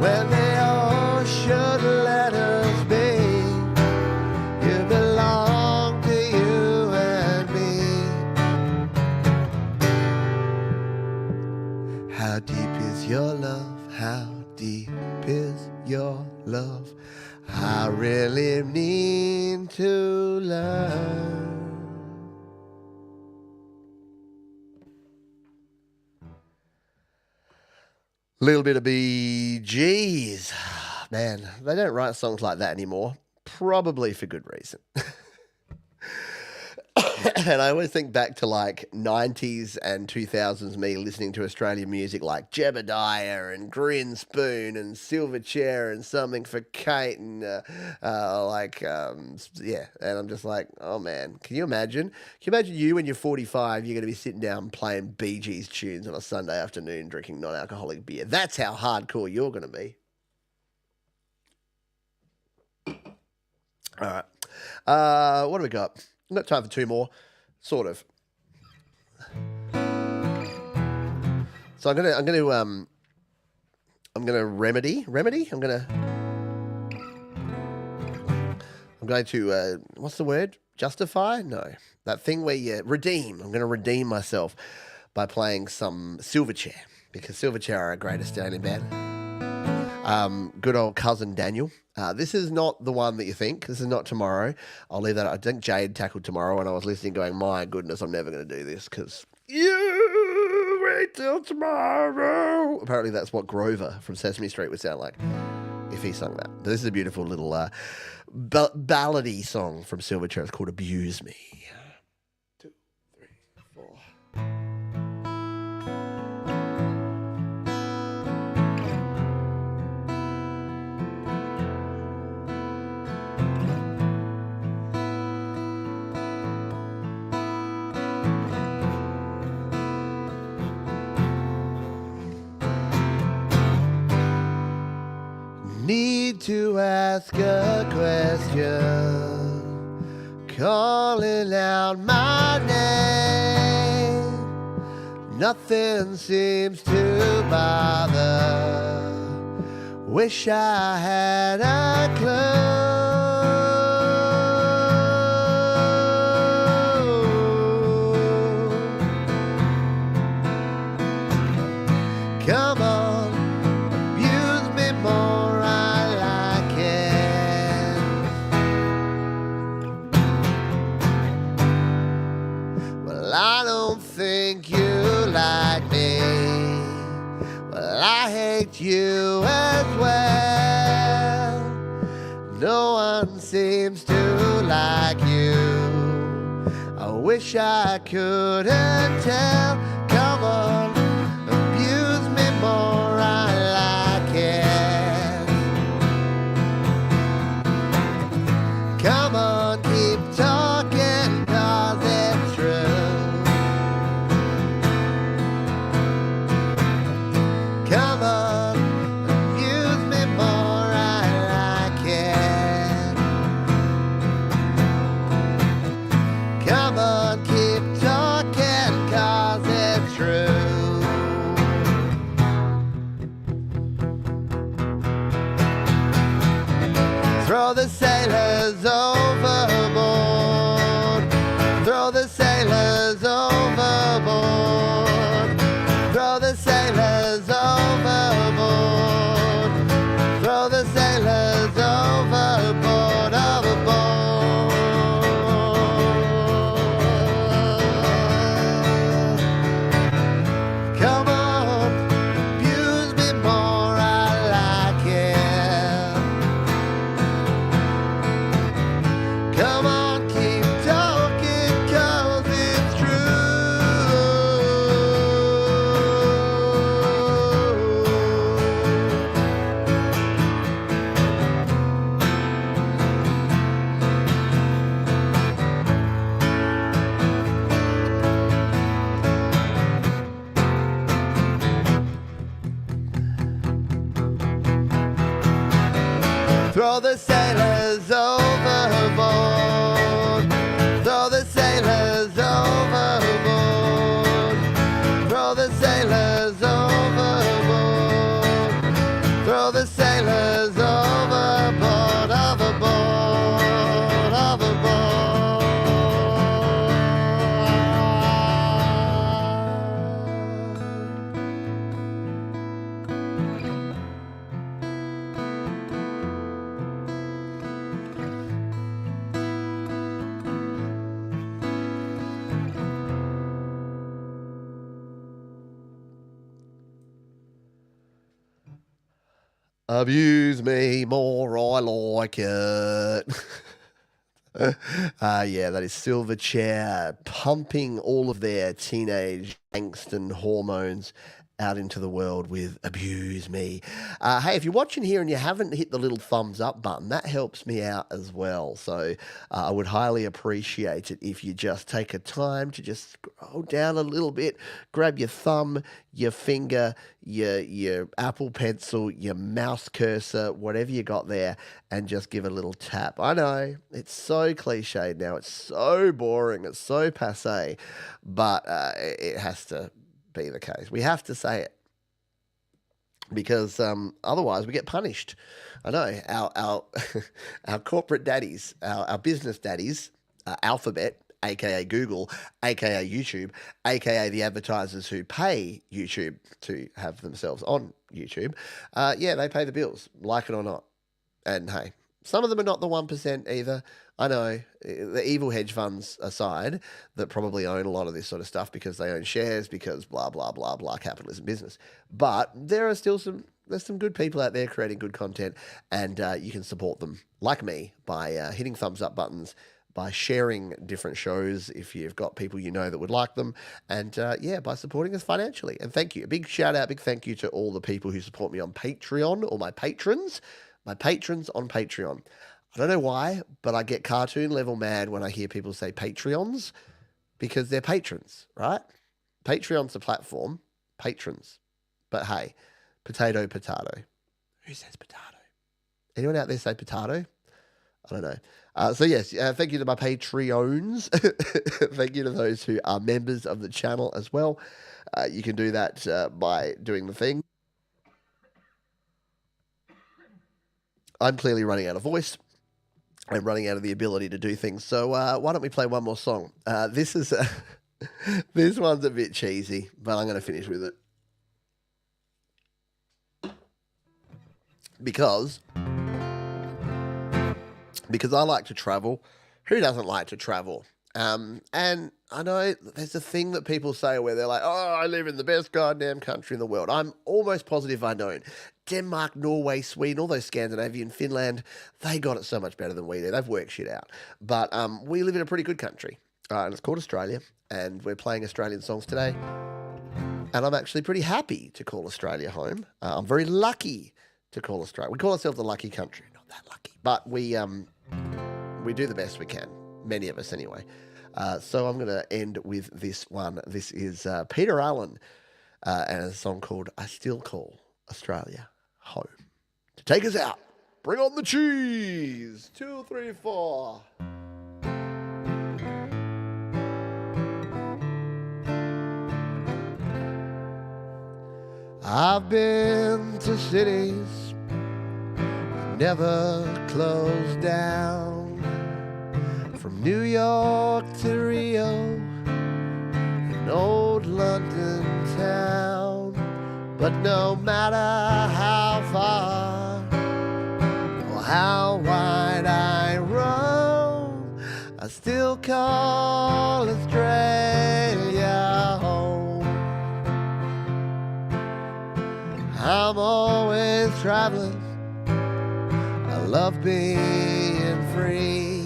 when they all should let us be. You belong to you and me. How deep is your love? How deep is your love? I really need to learn. Little bit of Bee Gees. Man, they don't write songs like that anymore. Probably for good reason. And I always think back to like 90s and 2000s me listening to Australian music like Jebediah and Grin Spoon and Silverchair and Something for Kate and yeah. And I'm just like, oh man, can you imagine? Can you imagine you when you're 45, you're going to be sitting down playing Bee Gees tunes on a Sunday afternoon drinking non-alcoholic beer? That's how hardcore you're going to be. All right. What do we got? We've got time for two more, sort of. So I'm gonna remedy. I'm going to what's the word? Justify? No, that thing where you redeem. I'm going to redeem myself by playing some Silverchair, because Silverchair are a great Australian band. Good old cousin Daniel. This is not the one that you think. This is not Tomorrow. I'll leave that. I think Jade tackled Tomorrow, and I was listening going, my goodness, I'm never going to do this because you wait till tomorrow. Apparently that's what Grover from Sesame Street would sound like if he sung that. But this is a beautiful little ballady song from Silverchair. It's called Abuse Me. 2, 3, 4. Need to ask a question, calling out my name. Nothing seems to bother. Wish I had a clue. Come on, abuse me more. I don't think you like me. Well, I hate you as well. No one seems to like you. I wish I couldn't tell. Come on, abuse me more. I like it. Come on, keep talking, 'cause it's true. Come on, abuse me more, I like it. Come on, keep talking, 'cause it's Throw the sailors overboard. Throw the sailors overboard. Throw the sailors overboard. Throw the sailors overboard, overboard, overboard. Abuse me more, I like it. Yeah, that is Silverchair pumping all of their teenage angst and hormones out into the world with Abuse Me. Hey, if you're watching here and you haven't hit the little thumbs up button, that helps me out as well. So I would highly appreciate it if you just take a time to just scroll down a little bit, grab your thumb, your finger, your Apple Pencil, your mouse cursor, whatever you got there, and just give a little tap. I know, it's so cliched now, it's so boring, it's so passé, but it has to be the case. We have to say it because otherwise we get punished. I know our our corporate daddies, our business daddies, Alphabet, aka Google, aka YouTube, aka the advertisers who pay YouTube to have themselves on YouTube. Yeah, they pay the bills, like it or not. And hey, some of them are not the 1% either. I know, the evil hedge funds aside, that probably own a lot of this sort of stuff because they own shares, because blah, blah, blah, blah, capitalism business. But there are still there's some good people out there creating good content, and you can support them, like me, by hitting thumbs up buttons, by sharing different shows if you've got people you know that would like them, and yeah, by supporting us financially. And thank you. A big shout out, big thank you to all the people who support me on Patreon, or my patrons on Patreon. I don't know why, but I get cartoon level mad when I hear people say Patreons, because they're patrons, right? Patreon's a platform, patrons. But hey, potato, potato. Who says potato? Anyone out there say potato? I don't know. So yes, thank you to my Patreons. Thank you to those who are members of the channel as well. You can do that by doing the thing. I'm clearly running out of voice. I'm running out of the ability to do things. So why don't we play one more song? This is this one's a bit cheesy, but I'm going to finish with it. Because I like to travel. Who doesn't like to travel? And I know there's a thing that people say where they're like, oh, I live in the best goddamn country in the world. I'm almost positive I don't. Denmark, Norway, Sweden, all those Scandinavian, Finland, they got it so much better than we do. They've worked shit out. But we live in a pretty good country, and it's called Australia, and we're playing Australian songs today. And I'm actually pretty happy to call Australia home. I'm very lucky to call Australia. We call ourselves the lucky country. Not that lucky. But we do the best we can. Many of us, anyway. So I'm going to end with this one. This is Peter Allen and a song called I Still Call Australia Home. To take us out, bring on the cheese. 2, 3, 4. I've been to cities never closed down. From New York to Rio, an old London town. But no matter how far or how wide I roam, I still call Australia home. I'm always traveling, I love being free.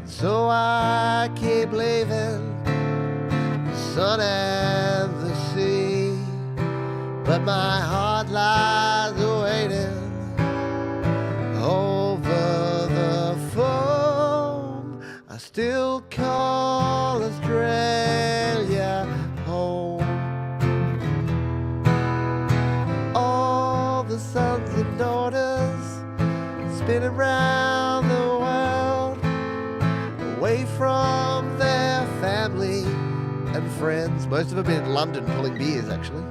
So I keep leaving the sun and the sea, but my heart lies waiting over the foam. I still call Australia home. All the sons and daughters spinning round the world, away from their family and friends. Most of them been in London pulling beers, actually.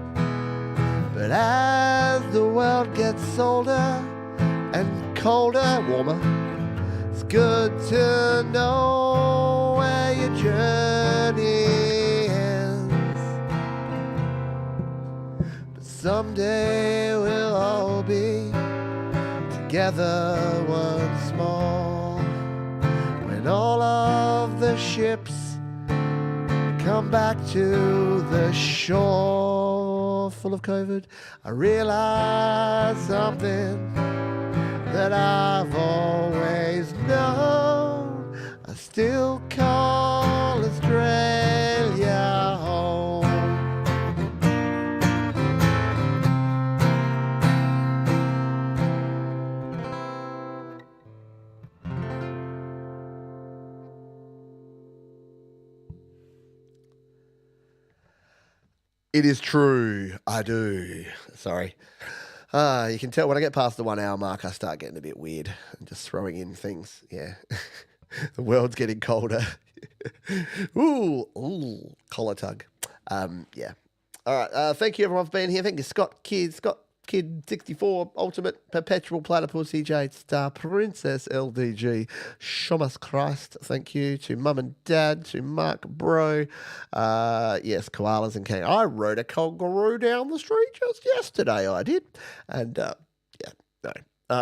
But as the world gets older and colder, warmer, it's good to know where your journey ends. But someday we'll all be together once more, when all of the ships come back to the shore. Full of COVID, I realized something that I've always known. I still call Australia home. It is true, I do. Sorry. You can tell when I get past the 1 hour mark, I start getting a bit weird and just throwing in things. Yeah. The world's getting colder. Ooh, collar tug. Yeah. All right. Thank you everyone for being here. Thank you, Scott Kid 64, Ultimate Perpetual Platypus EJ Star Princess LDG Shomas Christ. Thank you to Mum and Dad, to Mark Bro. Yes, koalas and king. I rode a kangaroo down the street just yesterday. I did, and yeah, no.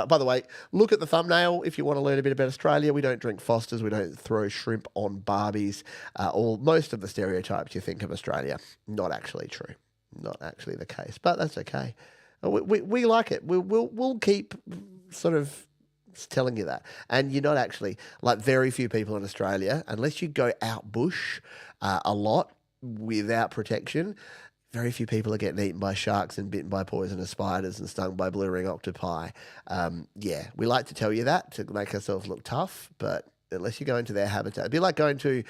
By the way, look at the thumbnail if you want to learn a bit about Australia. We don't drink Fosters. We don't throw shrimp on Barbies. Or most of the stereotypes you think of Australia, not actually true. Not actually the case, but that's okay. We like it. We'll keep sort of telling you that. And you're not actually, like very few people in Australia, unless you go out bush a lot without protection, very few people are getting eaten by sharks and bitten by poisonous spiders and stung by blue ring octopi. Yeah, we like to tell you that to make ourselves look tough, but unless you go into their habitat. It'd be like going to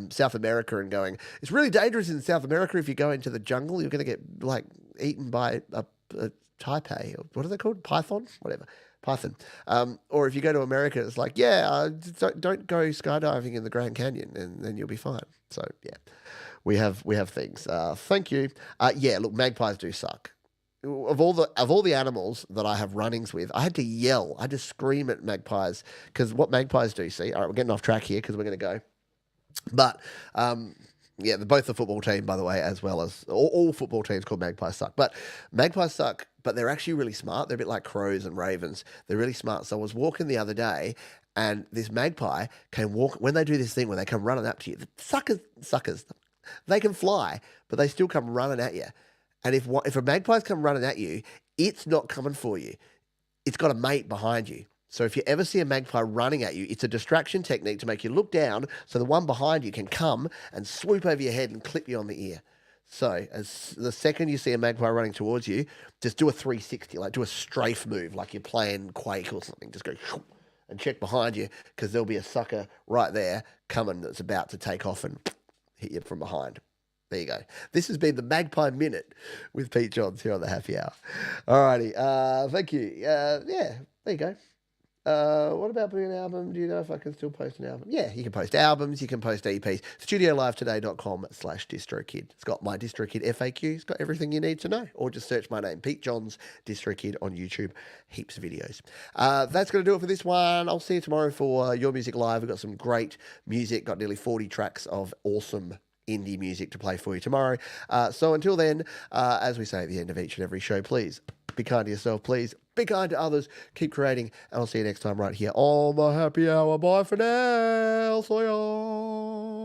South America and going, it's really dangerous in South America. If you go into the jungle, you're going to get like eaten by a taipei, or what are they called? Python? Whatever. Python. Or if you go to America, it's like, don't go skydiving in the Grand Canyon and then you'll be fine. So yeah, we have things. Thank you. Yeah, look, magpies do suck. Of all the animals that I have runnings with, I had to yell, I had to scream at magpies, because what magpies do, see, all right, we're getting off track here because we're going to go. But yeah, both the football team, by the way, as well as all football teams called magpies suck. But magpies suck, but they're actually really smart. They're a bit like crows and ravens. They're really smart. So I was walking the other day, and this magpie came when they do this thing where they come running up to you. The suckers, they can fly, but they still come running at you. And if a magpie's come running at you, it's not coming for you. It's got a mate behind you. So if you ever see a magpie running at you, it's a distraction technique to make you look down so the one behind you can come and swoop over your head and clip you on the ear. So as the second you see a magpie running towards you, just do a 360, like do a strafe move, like you're playing Quake or something. Just go and check behind you, because there'll be a sucker right there coming that's about to take off and hit you from behind. There you go. This has been the Magpie Minute with Pete Johns here on the Happy Hour. All righty. Thank you. Yeah, there you go. What about putting an album? Do you know if I can still post an album? Yeah, you can post albums, you can post EPs. StudioLiveToday.com/DistroKid. It's got my DistroKid FAQ. It's got everything you need to know. Or just search my name, Pete Johns, DistroKid on YouTube. Heaps of videos. That's going to do it for this one. I'll see you tomorrow for Your Music Live. We've got some great music. Got nearly 40 tracks of awesome indie music to play for you tomorrow. So until then, as we say at the end of each and every show, please be kind to yourself, please be kind to others, keep creating, and I'll see you next time right here on the Happy Hour. Bye for now. See ya.